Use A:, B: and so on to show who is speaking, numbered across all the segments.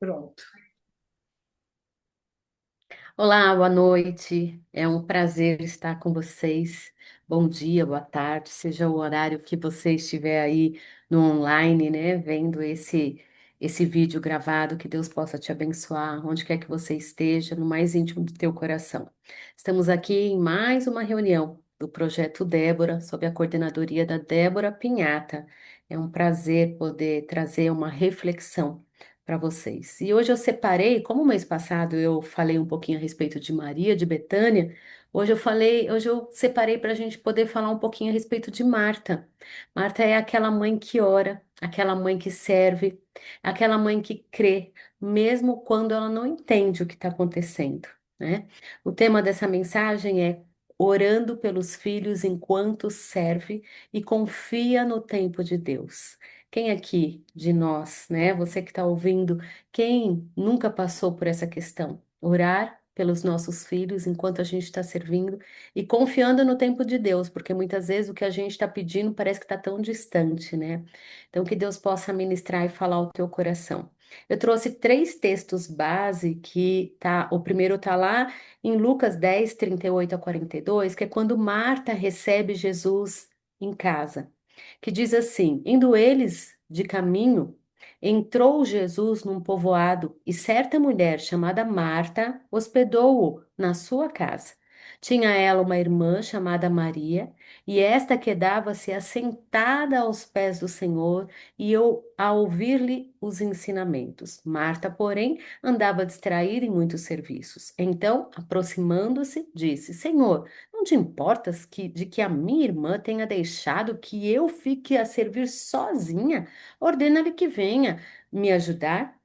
A: Pronto.
B: Olá, boa noite. É um prazer estar com vocês. Bom dia, boa tarde, seja o horário que você estiver aí no online, né, vendo esse vídeo gravado, que Deus possa te abençoar, onde quer que você esteja, no mais íntimo do teu coração. Estamos aqui em mais uma reunião do Projeto Débora, sob a coordenadoria da Débora Pinhata. É um prazer poder trazer uma reflexão para vocês. E hoje eu separei, como o mês passado eu falei um pouquinho a respeito de Maria, de Betânia, hoje eu separei para a gente poder falar um pouquinho a respeito de Marta. Marta é aquela mãe que ora, aquela mãe que serve, aquela mãe que crê, mesmo quando ela não entende o que está acontecendo, né? O tema dessa mensagem é orando pelos filhos enquanto serve e confia no tempo de Deus. Quem aqui de nós, né? Você que está ouvindo, quem nunca passou por essa questão? Orar pelos nossos filhos enquanto a gente está servindo e confiando no tempo de Deus, porque muitas vezes o que a gente está pedindo parece que está tão distante, né? Então, que Deus possa ministrar e falar ao teu coração. Eu trouxe três textos base que tá, o primeiro tá lá em Lucas 10, 38 a 42, que é quando Marta recebe Jesus em casa, que diz assim: indo eles de caminho, entrou Jesus num povoado e certa mulher chamada Marta hospedou-o na sua casa. Tinha ela uma irmã chamada Maria, e esta quedava-se assentada aos pés do Senhor e eu a ouvir-lhe os ensinamentos. Marta, porém, andava distraída em muitos serviços. Então, aproximando-se, disse: Senhor, não te importas de que a minha irmã tenha deixado que eu fique a servir sozinha? Ordena-lhe que venha me ajudar.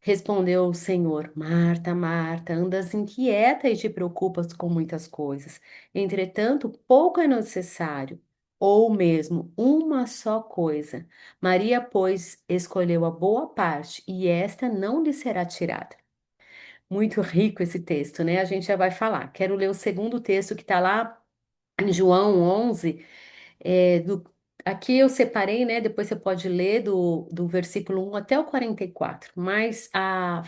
B: Respondeu o Senhor: Marta, Marta, andas inquieta e te preocupas com muitas coisas. Entretanto, pouco é necessário, ou mesmo uma só coisa. Maria, pois, escolheu a boa parte, e esta não lhe será tirada. Muito rico esse texto, né? A gente já vai falar. Quero ler o segundo texto que está lá em João 11, aqui eu separei, né? Depois você pode ler do versículo 1 até o 44, mas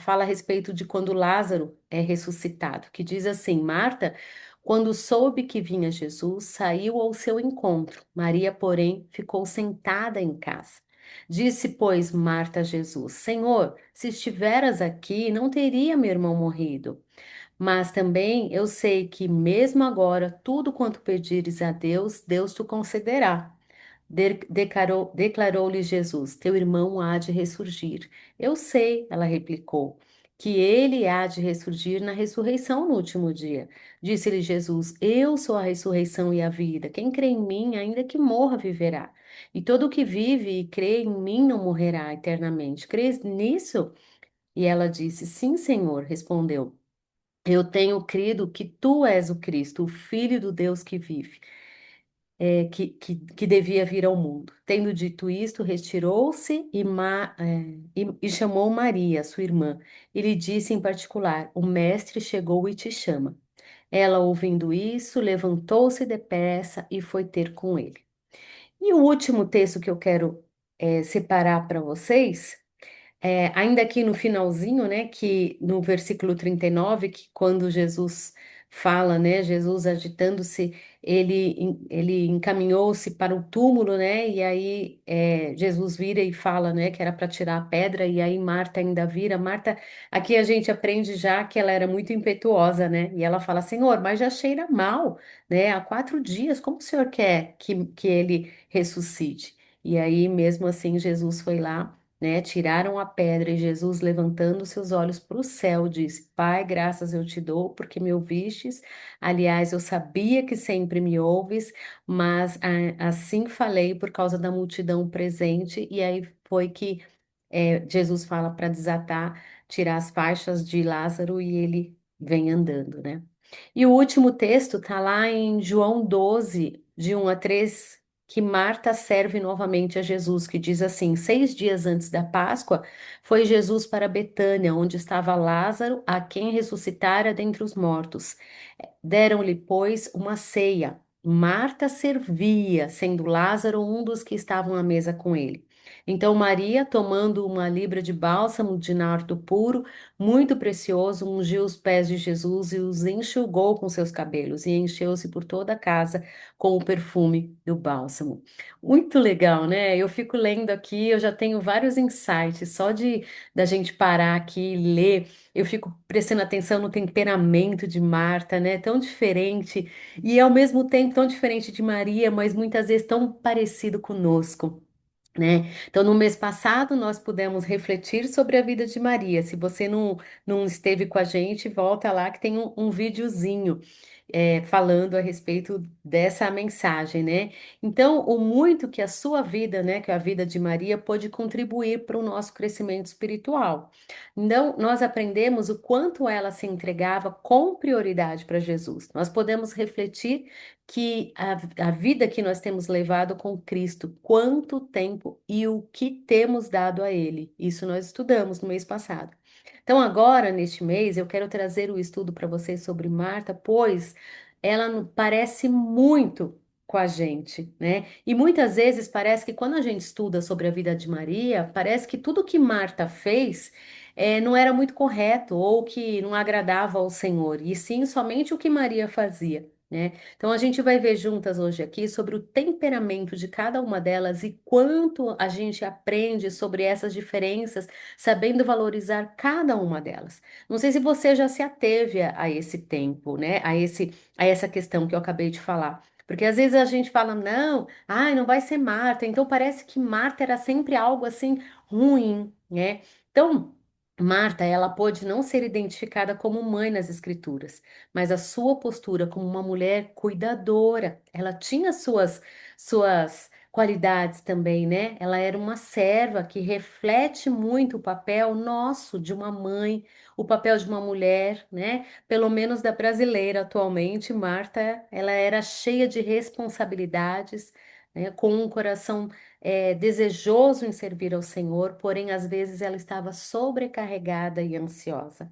B: fala a respeito de quando Lázaro é ressuscitado, que diz assim: Marta, quando soube que vinha Jesus, saiu ao seu encontro. Maria, porém, ficou sentada em casa. Disse, pois, Marta a Jesus: Senhor, se estiveras aqui, não teria meu irmão morrido. Mas também eu sei que, mesmo agora, tudo quanto pedires a Deus, Deus te concederá. Declarou-lhe Jesus: Teu irmão há de ressurgir. Eu sei, ela replicou, que ele há de ressurgir na ressurreição no último dia. Disse-lhe Jesus: Eu sou a ressurreição e a vida. Quem crê em mim, ainda que morra, viverá. E todo o que vive e crê em mim não morrerá eternamente. Crês nisso? E ela disse: Sim, Senhor, respondeu. Eu tenho crido que tu és o Cristo, o Filho do Deus que vive, que devia vir ao mundo. Tendo dito isto, retirou-se e chamou Maria, sua irmã, e lhe disse em particular: O Mestre chegou e te chama. Ela, ouvindo isso, levantou-se depressa e foi ter com ele. E o último texto que eu quero separar para vocês. Ainda aqui no finalzinho, né, que no versículo 39, que quando Jesus fala, né, Jesus agitando-se, ele encaminhou-se para o túmulo, né, e aí Jesus vira e fala, né, que era para tirar a pedra, e aí Marta ainda vira. Marta, aqui a gente aprende já que ela era muito impetuosa, né, e ela fala, Senhor, mas já cheira mal, né, há 4 dias, como o Senhor quer que ele ressuscite? E aí, mesmo assim, Jesus foi lá, né? Tiraram a pedra e Jesus, levantando seus olhos para o céu, disse: Pai, graças eu te dou porque me ouvistes. Aliás, eu sabia que sempre me ouves, mas assim falei por causa da multidão presente. E aí foi que Jesus fala para desatar, tirar as faixas de Lázaro e ele vem andando, né? E o último texto está lá em João 12, de 1 a 3, que Marta serve novamente a Jesus, que diz assim: 6 dias antes da Páscoa, foi Jesus para Betânia, onde estava Lázaro, a quem ressuscitara dentre os mortos. Deram-lhe, pois, uma ceia. Marta servia, sendo Lázaro um dos que estavam à mesa com ele. Então, Maria, tomando uma libra de bálsamo de nardo puro, muito precioso, ungiu os pés de Jesus e os enxugou com seus cabelos, e encheu-se por toda a casa com o perfume do bálsamo. Muito legal, né? Eu fico lendo aqui, eu já tenho vários insights, só de da gente parar aqui e ler, eu fico prestando atenção no temperamento de Marta, né? Tão diferente, e ao mesmo tempo tão diferente de Maria, mas muitas vezes tão parecido conosco, né? Então, no mês passado, nós pudemos refletir sobre a vida de Maria. Se você não esteve com a gente, volta lá que tem um videozinho falando a respeito dessa mensagem, né? Então, o muito que a sua vida, né, que a vida de Maria, pôde contribuir para o nosso crescimento espiritual. Então, nós aprendemos o quanto ela se entregava com prioridade para Jesus. Nós podemos refletir que a vida que nós temos levado com Cristo, quanto tempo e o que temos dado a Ele. Isso nós estudamos no mês passado. Então, agora, neste mês, eu quero trazer o estudo para vocês sobre Marta, pois ela parece muito com a gente, né? E muitas vezes parece que quando a gente estuda sobre a vida de Maria, parece que tudo que Marta fez não era muito correto ou que não agradava ao Senhor, e sim somente o que Maria fazia, né? Então a gente vai ver juntas hoje aqui sobre o temperamento de cada uma delas e quanto a gente aprende sobre essas diferenças, sabendo valorizar cada uma delas. Não sei se você já se ateve a esse tempo, né? A essa questão que eu acabei de falar. Porque às vezes a gente fala, não, ai, não vai ser Marta. Então parece que Marta era sempre algo assim ruim, né? Então, Marta, ela pôde não ser identificada como mãe nas escrituras, mas a sua postura como uma mulher cuidadora, ela tinha suas qualidades também, né? Ela era uma serva que reflete muito o papel nosso de uma mãe, o papel de uma mulher, né? Pelo menos da brasileira atualmente, Marta, ela era cheia de responsabilidades, né? Com um coração desejoso em servir ao Senhor, porém às vezes ela estava sobrecarregada e ansiosa.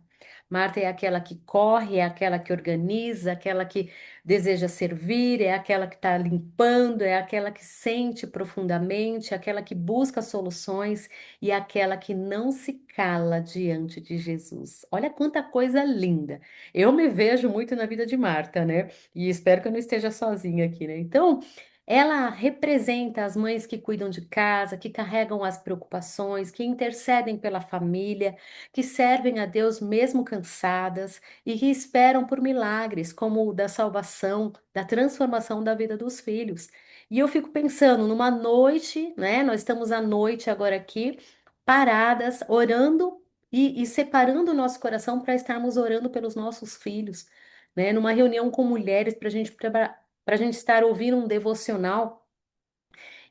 B: Marta é aquela que corre, é aquela que organiza, aquela que deseja servir, é aquela que está limpando, é aquela que sente profundamente, é aquela que busca soluções e é aquela que não se cala diante de Jesus. Olha quanta coisa linda. Eu me vejo muito na vida de Marta, né? E espero que eu não esteja sozinha aqui, né? Então, ela representa as mães que cuidam de casa, que carregam as preocupações, que intercedem pela família, que servem a Deus mesmo cansadas e que esperam por milagres, como o da salvação, da transformação da vida dos filhos. E eu fico pensando, numa noite, né? Nós estamos à noite agora aqui, paradas, orando e separando o nosso coração para estarmos orando pelos nossos filhos, né? Numa reunião com mulheres para a gente estar ouvindo um devocional.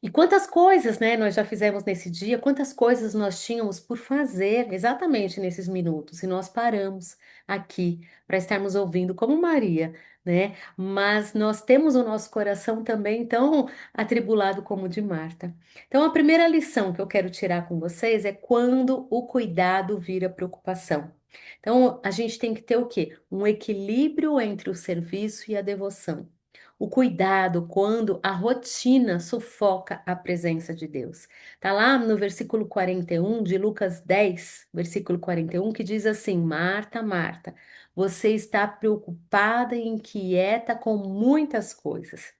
B: E quantas coisas, né, nós já fizemos nesse dia, quantas coisas nós tínhamos por fazer exatamente nesses minutos, e nós paramos aqui para estarmos ouvindo como Maria, né? Mas nós temos o nosso coração também tão atribulado como o de Marta. Então, a primeira lição que eu quero tirar com vocês é quando o cuidado vira preocupação. Então, a gente tem que ter o quê? Um equilíbrio entre o serviço e a devoção. O cuidado quando a rotina sufoca a presença de Deus. Tá lá no versículo 41 de Lucas 10, versículo 41, que diz assim: Marta, Marta, você está preocupada e inquieta com muitas coisas.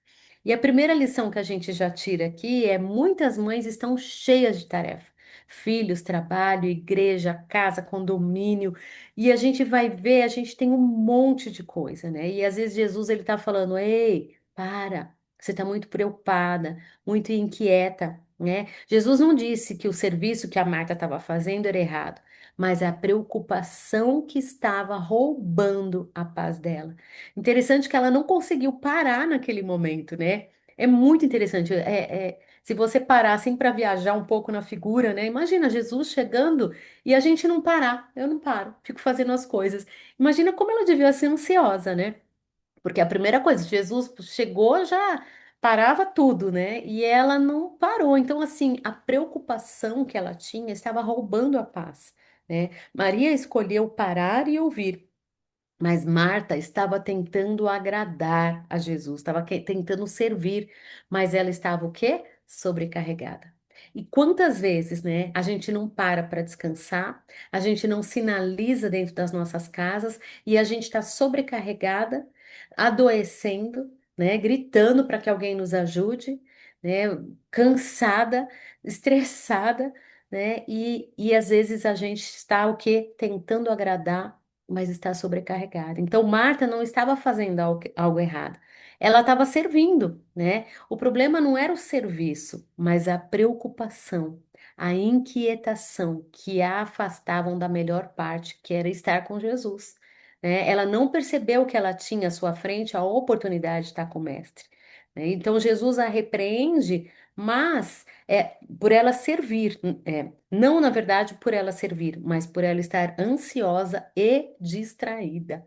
B: E a primeira lição que a gente já tira aqui é: muitas mães estão cheias de tarefa. Filhos, trabalho, igreja, casa, condomínio, e a gente vai ver, a gente tem um monte de coisa, né? E às vezes Jesus ele tá falando: "Ei, para, você está muito preocupada, muito inquieta, né?" Jesus não disse que o serviço que a Marta estava fazendo era errado, mas a preocupação que estava roubando a paz dela. Interessante que ela não conseguiu parar naquele momento, né? É muito interessante. Se você parar assim para viajar um pouco na figura, né? Imagina Jesus chegando e a gente não parar. Eu não paro, fico fazendo as coisas. Imagina como ela devia ser ansiosa, né? Porque a primeira coisa, Jesus chegou, já parava tudo, né? E ela não parou. Então, assim, a preocupação que ela tinha estava roubando a paz, né? Maria escolheu parar e ouvir, mas Marta estava tentando agradar a Jesus, estava tentando servir, mas ela estava o quê? Sobrecarregada. E quantas vezes, né, a gente não para descansar, a gente não sinaliza dentro das nossas casas e a gente está sobrecarregada, adoecendo, né, gritando para que alguém nos ajude, né, cansada, estressada, né, e às vezes a gente está o quê? Tentando agradar, mas está sobrecarregada. Então, Marta não estava fazendo algo errado. Ela estava servindo, né? O problema não era o serviço, mas a preocupação, a inquietação que a afastavam da melhor parte, que era estar com Jesus, né? Ela não percebeu que ela tinha à sua frente a oportunidade de estar com o Mestre, né? Então Jesus a repreende, mas por ela servir, não na verdade por ela servir, mas por ela estar ansiosa e distraída.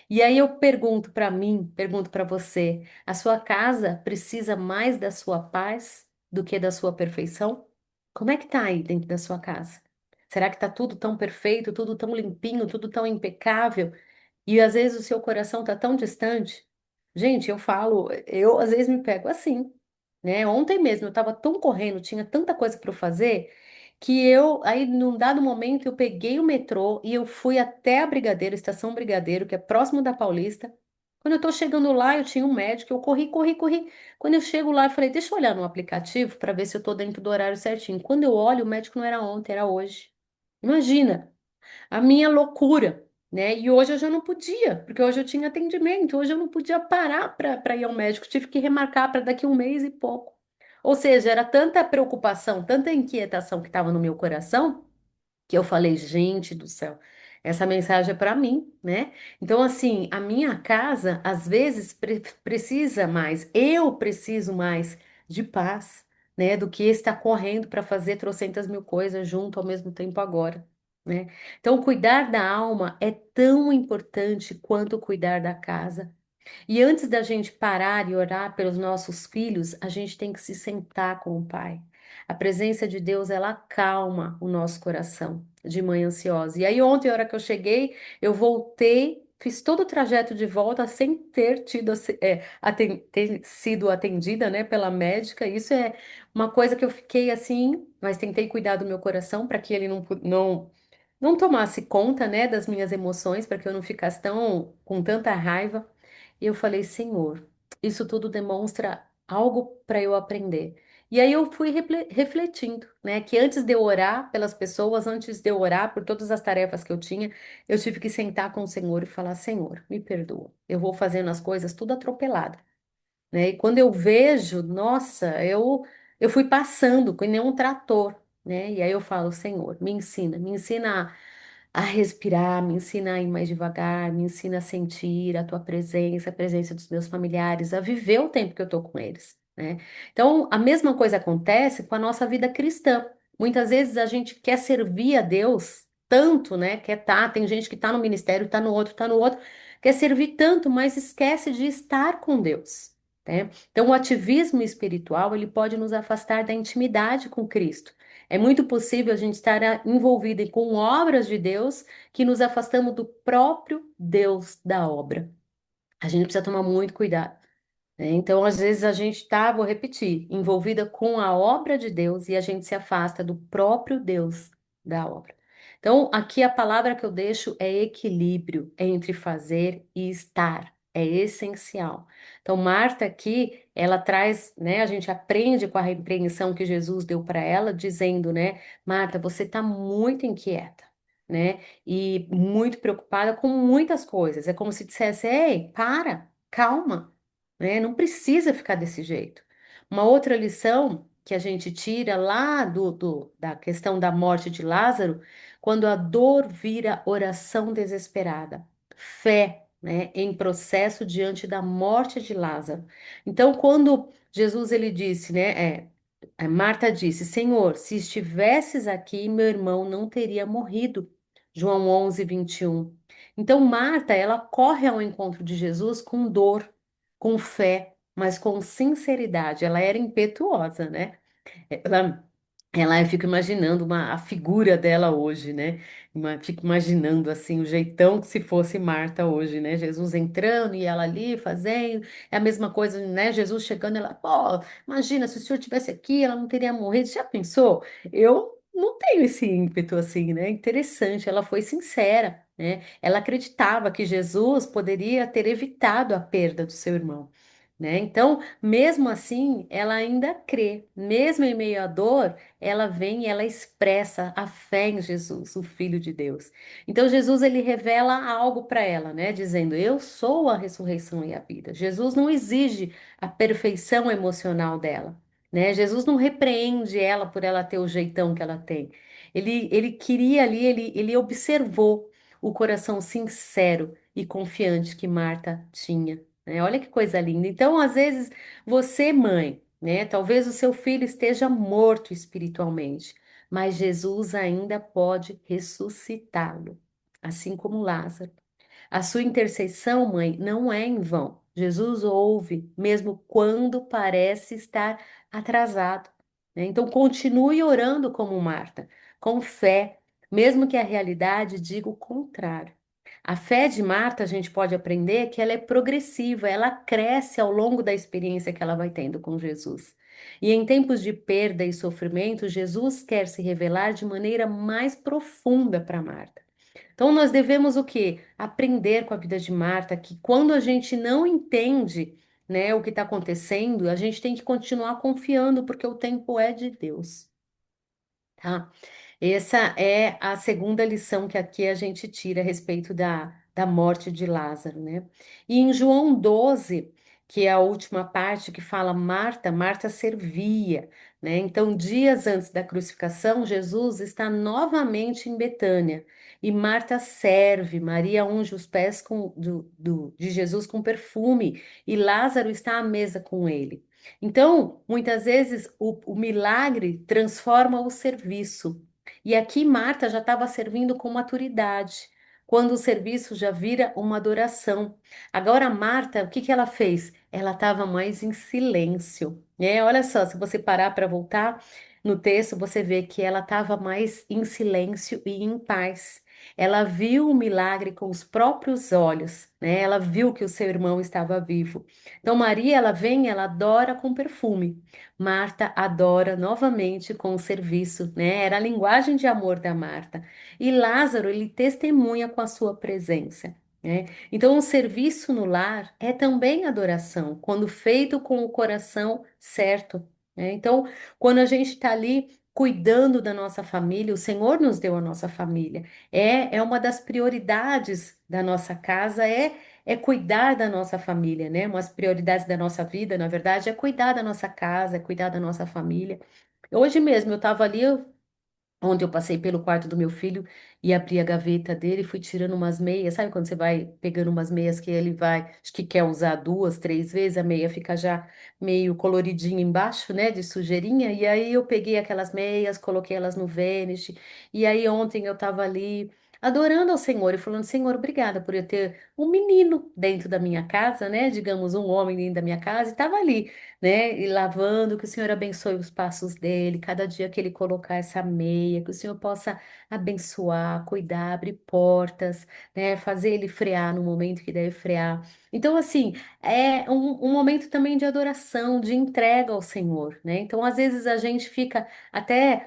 B: E aí eu pergunto para mim, pergunto para você, a sua casa precisa mais da sua paz do que da sua perfeição? Como é que tá aí dentro da sua casa? Será que tá tudo tão perfeito, tudo tão limpinho, tudo tão impecável? E às vezes o seu coração tá tão distante? Gente, eu falo, eu às vezes me pego assim, né? Ontem mesmo eu estava tão correndo, tinha tanta coisa para fazer, que aí num dado momento eu peguei o metrô e eu fui até a Brigadeiro, Estação Brigadeiro, que é próximo da Paulista. Quando eu tô chegando lá, eu tinha um médico, eu corri, corri, corri. Quando eu chego lá, eu falei, deixa eu olhar no aplicativo para ver se eu tô dentro do horário certinho. Quando eu olho, o médico não era ontem, era hoje. Imagina a minha loucura, né? E hoje eu já não podia, porque hoje eu tinha atendimento, hoje eu não podia parar para ir ao médico, tive que remarcar para daqui um mês e pouco. Ou seja, era tanta preocupação, tanta inquietação que estava no meu coração, que eu falei, gente do céu, essa mensagem é para mim, né? Então, assim, a minha casa às vezes precisa mais, eu preciso mais de paz, né? Do que estar correndo para fazer trocentas mil coisas junto ao mesmo tempo agora, né? Então, cuidar da alma é tão importante quanto cuidar da casa. E antes da gente parar e orar pelos nossos filhos, a gente tem que se sentar com o Pai. A presença de Deus, ela acalma o nosso coração de manhã ansiosa. E aí, ontem, a hora que eu cheguei, eu voltei, fiz todo o trajeto de volta sem ter ter sido atendida, né, pela médica. Isso é uma coisa que eu fiquei assim, mas tentei cuidar do meu coração para que ele não tomasse conta, né, das minhas emoções, para que eu não ficasse com tanta raiva. E eu falei, Senhor, isso tudo demonstra algo para eu aprender. E aí eu fui refletindo, né, que antes de eu orar pelas pessoas, antes de eu orar por todas as tarefas que eu tinha, eu tive que sentar com o Senhor e falar, Senhor, me perdoa. Eu vou fazendo as coisas tudo atropelada, né? E quando eu vejo, nossa, eu fui passando com nenhum trator, né? E aí eu falo, Senhor, me ensina a respirar, me ensina a ir mais devagar, me ensina a sentir a tua presença, a presença dos meus familiares, a viver o tempo que eu tô com eles, né? Então, a mesma coisa acontece com a nossa vida cristã. Muitas vezes a gente quer servir a Deus tanto, né? Tem gente que tá no ministério, tá no outro, quer servir tanto, mas esquece de estar com Deus, né? Então, o ativismo espiritual, ele pode nos afastar da intimidade com Cristo. É muito possível a gente estar envolvido com obras de Deus que nos afastamos do próprio Deus da obra. A gente precisa tomar muito cuidado, né? Então, às vezes a gente está, vou repetir, envolvida com a obra de Deus e a gente se afasta do próprio Deus da obra. Então, aqui a palavra que eu deixo é equilíbrio entre fazer e estar. É essencial. Então, Marta aqui, ela traz, né? A gente aprende com a repreensão que Jesus deu para ela, dizendo, né? Marta, você está muito inquieta, né? E muito preocupada com muitas coisas. É como se dissesse, ei, para, calma, né? Não precisa ficar desse jeito. Uma outra lição que a gente tira lá da questão da morte de Lázaro, quando a dor vira oração desesperada, fé, né, em processo diante da morte de Lázaro. Então, quando Jesus ele disse, né, Marta disse, Senhor, se estivesses aqui, meu irmão não teria morrido. João 11:21. Então, Marta, ela corre ao encontro de Jesus com dor, com fé, mas com sinceridade. Ela era impetuosa, né? Ela Eu fico imaginando a figura dela hoje, né? Fico imaginando assim o jeitão que se fosse Marta hoje, né? Jesus entrando e ela ali fazendo, é a mesma coisa, né? Jesus chegando, ela, pô, imagina se o senhor tivesse aqui, ela não teria morrido. Já pensou? Eu não tenho esse ímpeto assim, né? Interessante, ela foi sincera, né? Ela acreditava que Jesus poderia ter evitado a perda do seu irmão. Né? Então, mesmo assim, ela ainda crê, mesmo em meio à dor, ela vem e ela expressa a fé em Jesus, o Filho de Deus. Então Jesus ele revela algo para ela, né, dizendo: "Eu sou a ressurreição e a vida". Jesus não exige a perfeição emocional dela, né? Jesus não repreende ela por ela ter o jeitão que ela tem. Ele queria ali, ele observou o coração sincero e confiante que Marta tinha. Né? Olha que coisa linda. Então, às vezes, você, mãe, né? Talvez o seu filho esteja morto espiritualmente, mas Jesus ainda pode ressuscitá-lo, assim como Lázaro. A sua intercessão, mãe, não é em vão. Jesus ouve, mesmo quando parece estar atrasado. Né? Então, continue orando como Marta, com fé, mesmo que a realidade diga o contrário. A fé de Marta, a gente pode aprender que ela é progressiva, ela cresce ao longo da experiência que ela vai tendo com Jesus. E em tempos de perda e sofrimento, Jesus quer se revelar de maneira mais profunda para Marta. Então, nós devemos o quê? Aprender com a vida de Marta, que quando a gente não entende, né, o que está acontecendo, a gente tem que continuar confiando, porque o tempo é de Deus, tá? Essa é a segunda lição que aqui a gente tira a respeito da morte de Lázaro, né? E em João 12, que é a última parte que fala Marta, Marta servia, né? Então, dias antes da crucificação, Jesus está novamente em Betânia e Marta serve, Maria unge os pés de Jesus com perfume e Lázaro está à mesa com ele. Então, muitas vezes, o milagre transforma o serviço. E aqui Marta já estava servindo com maturidade, quando o serviço já vira uma adoração. Agora, Marta, o que que ela fez? Ela estava mais em silêncio. Né? Olha só, se você parar para voltar no texto, você vê que ela estava mais em silêncio e em paz. Ela viu o milagre com os próprios olhos, né? Ela viu que o seu irmão estava vivo. Então, Maria, ela vem, ela adora com perfume. Marta adora novamente com o serviço, né? Era a linguagem de amor da Marta. E Lázaro, ele testemunha com a sua presença, né? Então, o serviço no lar é também adoração, quando feito com o coração certo, né? Então, quando a gente está ali cuidando da nossa família, o Senhor nos deu a nossa família. É uma das prioridades da nossa casa, é cuidar da nossa família, né? Umas prioridades da nossa vida, na verdade, é cuidar da nossa casa, é cuidar da nossa família. Hoje mesmo eu estava ali, ontem eu passei pelo quarto do meu filho e abri a gaveta dele e fui tirando umas meias. Sabe quando você vai pegando umas meias que ele vai, acho que quer usar duas, três vezes, a meia fica já meio coloridinha embaixo, né, de sujeirinha. E aí eu peguei aquelas meias, coloquei elas no Vanish. E aí ontem eu estava ali adorando ao Senhor e falando: Senhor, obrigada por eu ter um menino dentro da minha casa, né, digamos, um homem dentro da minha casa, e estava ali, né? E lavando, que o Senhor abençoe os passos dele, cada dia que ele colocar essa meia, que o Senhor possa abençoar, cuidar, abrir portas, né? Fazer ele frear no momento que deve frear. Então, assim, é um momento também de adoração, de entrega ao Senhor, né? Então, às vezes a gente fica até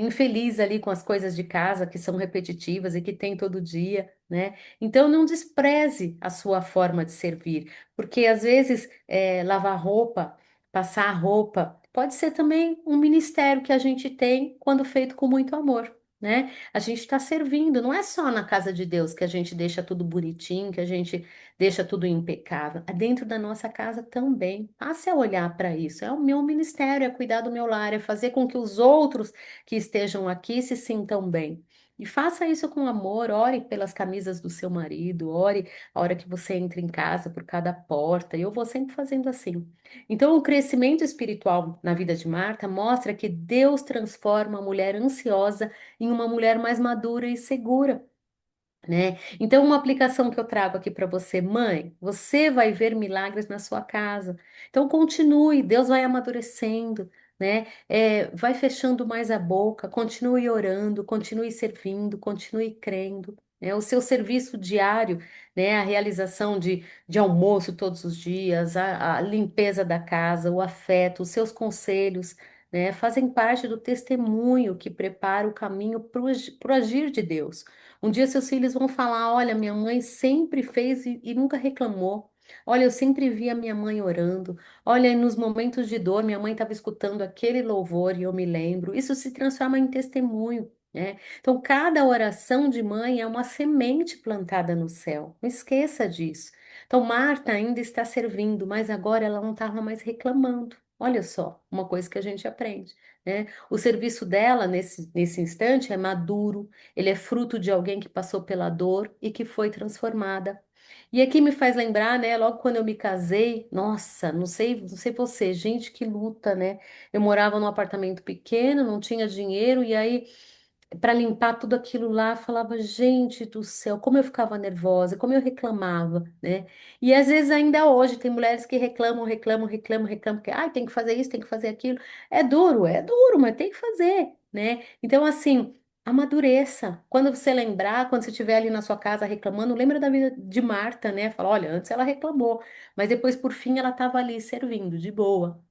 B: infeliz ali com as coisas de casa que são repetitivas e que tem todo dia, né? Então, não despreze a sua forma de servir, porque às vezes lavar roupa, passar a roupa. Pode ser também um ministério que a gente tem quando feito com muito amor, né? A gente está servindo, não é só na casa de Deus que a gente deixa tudo bonitinho, que a gente deixa tudo impecável. É dentro da nossa casa também. Passe a olhar para isso. É o meu ministério, é cuidar do meu lar, é fazer com que os outros que estejam aqui se sintam bem. E faça isso com amor, ore pelas camisas do seu marido, ore a hora que você entra em casa por cada porta. Eu vou sempre fazendo assim. Então, o crescimento espiritual na vida de Marta mostra que Deus transforma a mulher ansiosa em uma mulher mais madura e segura, né? Então, uma aplicação que eu trago aqui para você, mãe, você vai ver milagres na sua casa. Então, continue, Deus vai amadurecendo. né? Vai fechando mais a boca, continue orando, continue servindo, continue crendo. Né? O seu serviço diário, né? A realização de almoço todos os dias, a limpeza da casa, o afeto, os seus conselhos, né? Fazem parte do testemunho que prepara o caminho para o agir de Deus. Um dia seus filhos vão falar: olha, minha mãe sempre fez e nunca reclamou. Olha, eu sempre vi a minha mãe orando. Olha, nos momentos de dor, minha mãe estava escutando aquele louvor e eu me lembro. Isso se transforma em testemunho, né? Então, cada oração de mãe é uma semente plantada no céu. Não esqueça disso. Então, Marta ainda está servindo, mas agora ela não estava mais reclamando. Olha só, uma coisa que a gente aprende, né? O serviço dela nesse instante é maduro, ele é fruto de alguém que passou pela dor e que foi transformada. E aqui me faz lembrar, né? Logo quando eu me casei, nossa, não sei você, gente que luta, né? Eu morava num apartamento pequeno, não tinha dinheiro, e aí para limpar tudo aquilo lá, falava, gente do céu, como eu ficava nervosa, como eu reclamava, né? E às vezes ainda hoje tem mulheres que reclamam, reclamam, reclamam, reclamam, que ai, tem que fazer isso, tem que fazer aquilo. É duro, mas tem que fazer, né? Então, assim, amadureça. Quando você lembrar, quando você estiver ali na sua casa reclamando, lembra da vida de Marta, né? Fala, olha, antes ela reclamou, mas depois, por fim, ela estava ali servindo, de boa,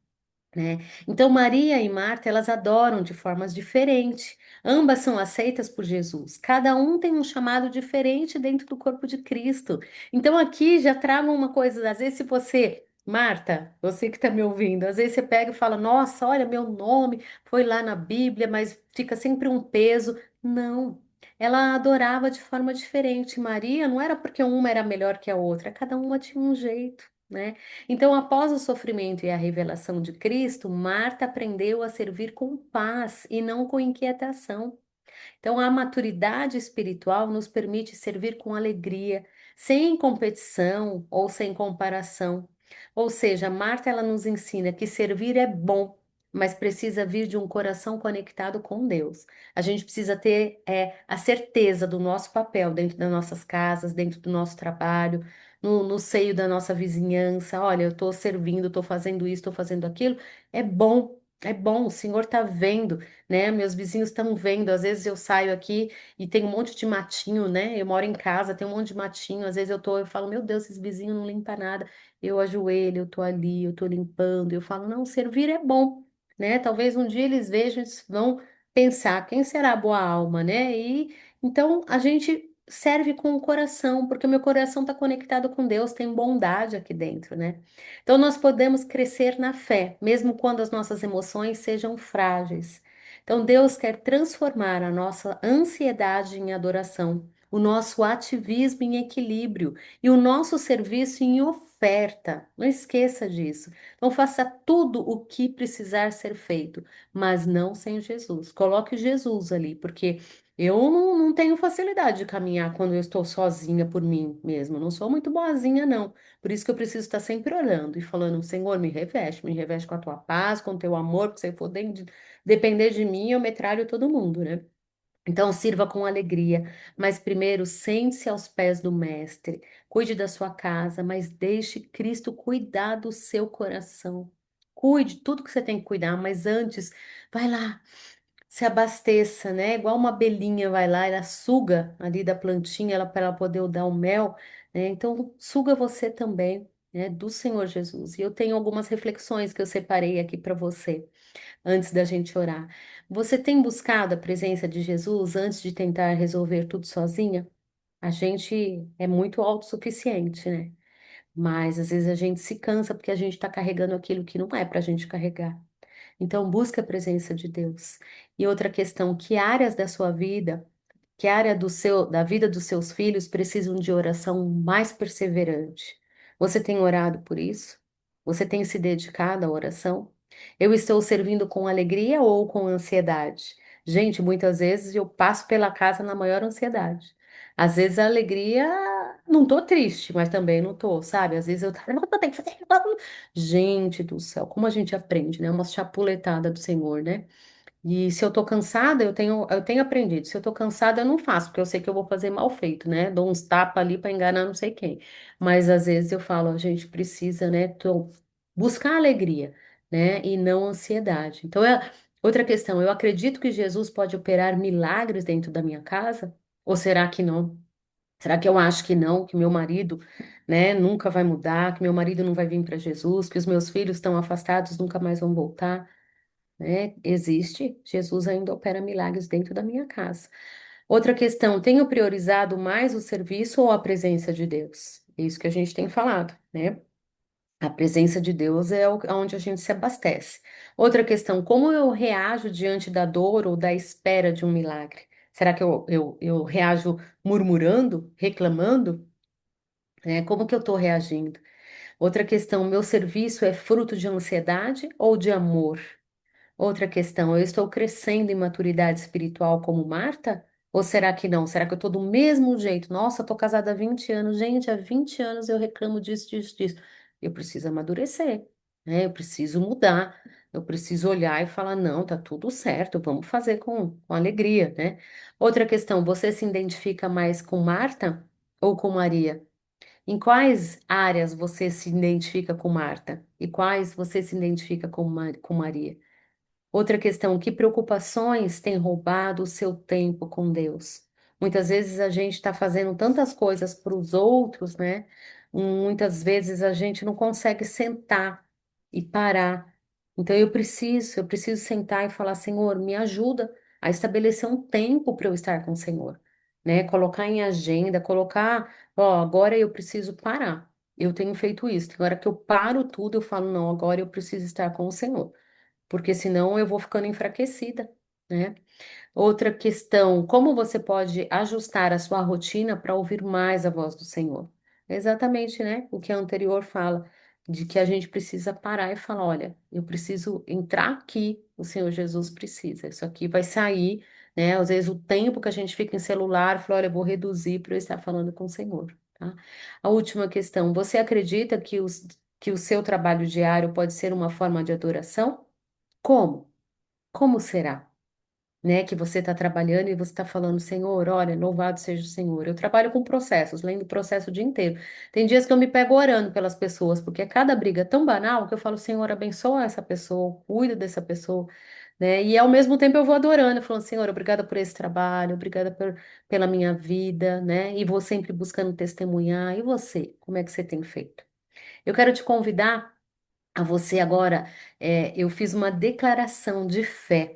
B: né? Então, Maria e Marta, elas adoram de formas diferentes. Ambas são aceitas por Jesus. Cada um tem um chamado diferente dentro do corpo de Cristo. Então, aqui já trago uma coisa. Às vezes, se você, Marta, você que está me ouvindo, às vezes você pega e fala: Nossa, olha, meu nome foi lá na Bíblia, mas fica sempre um peso. Não. Ela adorava de forma diferente. Maria não era porque uma era melhor que a outra, cada uma tinha um jeito, né? Então, após o sofrimento e a revelação de Cristo, Marta aprendeu a servir com paz e não com inquietação. Então, a maturidade espiritual nos permite servir com alegria, sem competição ou sem comparação. Ou seja, Marta ela nos ensina que servir é bom, mas precisa vir de um coração conectado com Deus. A gente precisa ter a certeza do nosso papel dentro das nossas casas, dentro do nosso trabalho, no seio da nossa vizinhança. Olha, eu estou servindo, estou fazendo isso, estou fazendo aquilo. É bom. É bom, o Senhor está vendo, né? Meus vizinhos estão vendo. Às vezes eu saio aqui e tem um monte de matinho, né? Eu moro em casa, tem um monte de matinho. Às vezes eu falo, meu Deus, esses vizinhos não limpam nada. Eu ajoelho, eu tô ali, eu tô limpando. Eu falo, não, servir é bom, né? Talvez um dia eles vejam, eles vão pensar, quem será a boa alma, né? E então a gente serve com o coração, porque o meu coração está conectado com Deus, tem bondade aqui dentro, né? Então nós podemos crescer na fé, mesmo quando as nossas emoções sejam frágeis. Então, Deus quer transformar a nossa ansiedade em adoração, o nosso ativismo em equilíbrio e o nosso serviço em oferta. Não esqueça disso. Então, faça tudo o que precisar ser feito, mas não sem Jesus. Coloque Jesus ali, porque eu não tenho facilidade de caminhar quando eu estou sozinha por mim mesma. Não sou muito boazinha, não. Por isso que eu preciso estar sempre orando e falando: Senhor, me reveste com a tua paz, com o teu amor, porque se for depender de mim, eu metralho todo mundo, né? Então, sirva com alegria, mas primeiro sente-se aos pés do Mestre, cuide da sua casa, mas deixe Cristo cuidar do seu coração. Cuide tudo que você tem que cuidar, mas antes, vai lá, se abasteça, né? Igual uma abelhinha vai lá, ela suga ali da plantinha, ela para ela poder dar o mel, né? Então, suga você também, né? Do Senhor Jesus. E eu tenho algumas reflexões que eu separei aqui para você antes da gente orar. Você tem buscado a presença de Jesus antes de tentar resolver tudo sozinha? A gente é muito autossuficiente, né? Mas às vezes a gente se cansa porque a gente está carregando aquilo que não é para a gente carregar. Então, busque a presença de Deus. E outra questão, que áreas da sua vida, que área da vida dos seus filhos precisam de oração mais perseverante? Você tem orado por isso? Você tem se dedicado à oração? Eu estou servindo com alegria ou com ansiedade? Gente, muitas vezes eu passo pela casa na maior ansiedade. Às vezes a alegria, não tô triste, mas também não tô, sabe? Às vezes eu não, eu tenho que fazer. Gente do céu, como a gente aprende, né? Uma chapuletada do Senhor, né? E se eu tô cansada, eu tenho aprendido. Se eu tô cansada, eu não faço, porque eu sei que eu vou fazer mal feito, né? Dou uns tapas ali para enganar não sei quem. Mas às vezes eu falo, a gente precisa, né? Buscar alegria. né? E não ansiedade. Então, outra questão, eu acredito que Jesus pode operar milagres dentro da minha casa? Ou será que não? Será que eu acho que não, que meu marido, né, nunca vai mudar, que meu marido não vai vir para Jesus, que os meus filhos estão afastados, nunca mais vão voltar, né? Existe, Jesus ainda opera milagres dentro da minha casa. Outra questão, tenho priorizado mais o serviço ou a presença de Deus? É isso que a gente tem falado, né? A presença de Deus é onde a gente se abastece. Outra questão, como eu reajo diante da dor ou da espera de um milagre? Será que eu reajo murmurando, reclamando? Como que eu estou reagindo? Outra questão, meu serviço é fruto de ansiedade ou de amor? Outra questão, eu estou crescendo em maturidade espiritual como Marta? Ou será que não? Será que eu estou do mesmo jeito? Nossa, estou casada há 20 anos. Gente, há 20 anos eu reclamo disso, disso, disso. Eu preciso amadurecer, né? Eu preciso mudar. Eu preciso olhar e falar, não, tá tudo certo, vamos fazer com alegria, né? Outra questão, você se identifica mais com Marta ou com Maria? Em quais áreas você se identifica com Marta? E quais você se identifica com Maria? Outra questão, que preocupações têm roubado o seu tempo com Deus? Muitas vezes a gente está fazendo tantas coisas para os outros, né? Muitas vezes a gente não consegue sentar e parar. Então eu preciso sentar e falar, Senhor, me ajuda a estabelecer um tempo para eu estar com o Senhor, né? Colocar em agenda, colocar, ó, agora eu preciso parar. Eu tenho feito isso. Agora que eu paro tudo, eu falo, não, agora eu preciso estar com o Senhor porque senão eu vou ficando enfraquecida, né? Outra questão, como você pode ajustar a sua rotina para ouvir mais a voz do Senhor? É exatamente, né? O que a anterior fala, de que a gente precisa parar e falar, olha, eu preciso entrar aqui, o Senhor Jesus precisa. Isso aqui vai sair, né? Às vezes o tempo que a gente fica em celular, fala, olha, eu vou reduzir para eu estar falando com o Senhor, tá? A última questão, você acredita que o seu trabalho diário pode ser uma forma de adoração? Como? Como será? Né, que você está trabalhando e você está falando, Senhor, olha, louvado seja o Senhor. Eu trabalho com processos, lendo o processo o dia inteiro. Tem dias que eu me pego orando pelas pessoas, porque cada briga é tão banal que eu falo, Senhor, abençoa essa pessoa, cuida dessa pessoa, né? E ao mesmo tempo eu vou adorando, falando, Senhor, obrigada por esse trabalho, obrigada pela minha vida, né? E vou sempre buscando testemunhar. E você, como é que você tem feito? Eu quero te convidar a você agora, eu fiz uma declaração de fé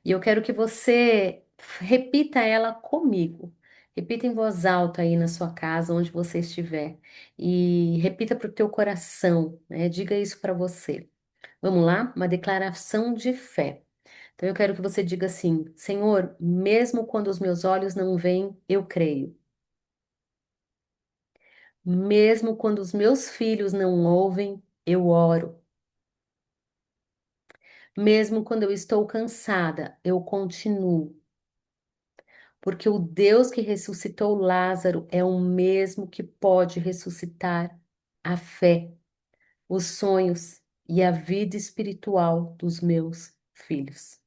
B: e eu quero que você repita ela comigo. Repita em voz alta aí na sua casa, onde você estiver, e repita para o teu coração, né? Diga isso para você. Vamos lá? Uma declaração de fé. Então eu quero que você diga assim: Senhor, mesmo quando os meus olhos não veem, eu creio. Mesmo quando os meus filhos não ouvem, eu oro. Mesmo quando eu estou cansada, eu continuo, porque o Deus que ressuscitou Lázaro é o mesmo que pode ressuscitar a fé, os sonhos e a vida espiritual dos meus filhos.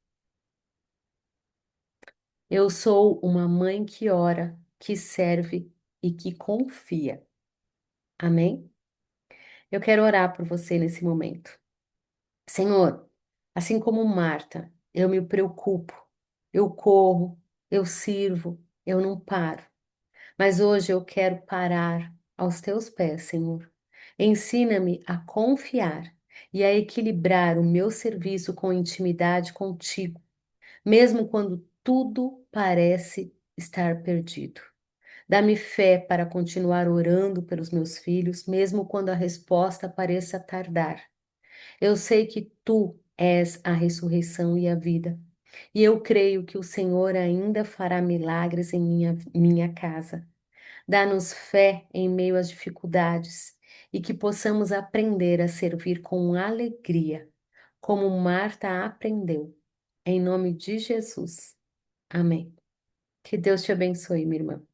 B: Eu sou uma mãe que ora, que serve e que confia. Amém? Eu quero orar por você nesse momento. Senhor, assim como Marta, eu me preocupo, eu corro, eu sirvo, eu não paro. Mas hoje eu quero parar aos teus pés, Senhor. Ensina-me a confiar e a equilibrar o meu serviço com intimidade contigo, mesmo quando tudo parece estar perdido. Dá-me fé para continuar orando pelos meus filhos, mesmo quando a resposta pareça tardar. Eu sei que tu és a ressurreição e a vida, e eu creio que o Senhor ainda fará milagres em minha casa. Dá-nos fé em meio às dificuldades e que possamos aprender a servir com alegria, como Marta aprendeu. Em nome de Jesus. Amém. Que Deus te abençoe, minha irmã.